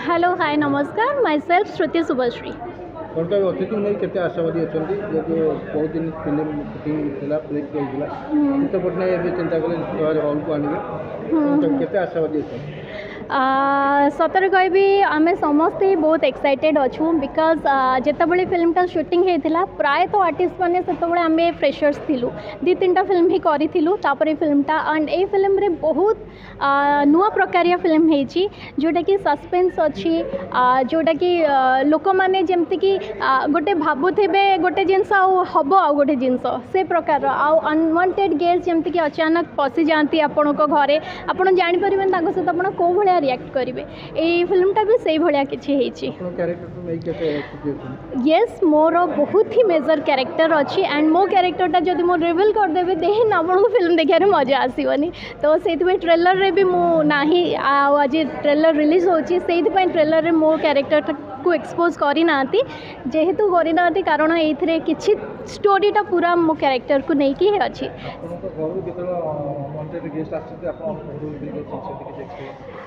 Hello hi नमस्कार my self श्रुति शुभश्री। कौन अतिथि नहीं केते आशावादी अच्छा जो बहुत दिन फिल्म सुटिंग थी ब्रेक रही है पटनायक चिंता कले हॉल को आने केते आशावादी अच्छा सतर कहबी आम समस्ते बहुत एक्साइटेड अच्छू बिकज जितेबाला फिल्मटा शूटिंग होता प्राय तो आर्टिस्ट मैंने से आम फ्रेशर्स थिलु दी तीन टा फिल्म ही करूँ फिल्मटा एंड ए फिल्म रे बहुत नुआ प्रकारिया फिल्म होती जोटा कि सस्पेंस अच्छी जोटा कि लोक मैंने जमती कि गोटे भावुवे गोटे जिनस हम आ गोटे जिनस से प्रकार अनवांटेड गेस्ट जमती कि अचानक पशि जाती आपण घरे आप जापर सहित आप कौ भाया रिएक्ट करेंगे ये फिल्मटा भी से भाया किसी येस मोर बहुत ही मेजर कैरेक्टर अच्छी एंड मो कैरेक्टरटा जब मो रिवील करदेवी देन आपको फिल्म देखने मजा आसोनी तो से ट्रेलर रे भी मु नाही आज ट्रेलर रिलीज होची ट्रेलर रे मो कैरेक्टर को एक्सपोज करना जेहेतु करना कारण ये किसी स्टोरीटा पूरा मो कैरेक्टर को लेकिन अच्छी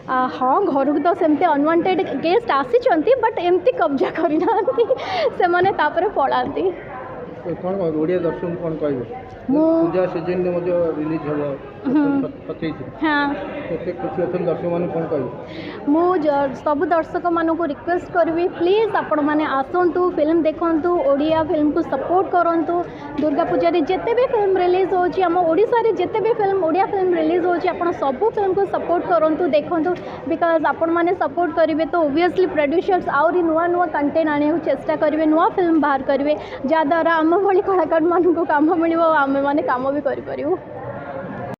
हाँ घर को तो सेमती अनवांटेड गेस्ट आसी बट एमती कब्जा करना से पलाती कौन ओडिया दर्शक कौन कह पूजा सीजन में रिलीज हाँ खुशी अच्छे दर्शक मान कौन कह मु सब दर्शक मानक रिक्वेस्ट करी प्लीज आपण मैंने आसतु फिल्म देखु ओडिया फिल्म को सपोर्ट करूँ दुर्गा पूजा जिते भी फिल्म रिलीज होम ओडिशा रे जिते भी फिल्म ओडिया फिल्म रिलीज हो सब फिल्म को सपोर्ट करूँ देखु बिकज आपण मैंने सपोर्ट करेंगे तो ओबियसली प्रोड्यूसर्स आहरी नुआ नुआ कंटेंट आने चेष्टा करेंगे नुआ फिल्म बाहर करेंगे जहाँद्वारा आम भली कलाकार मानक काम मिल आम मैंने काम भी करूँ।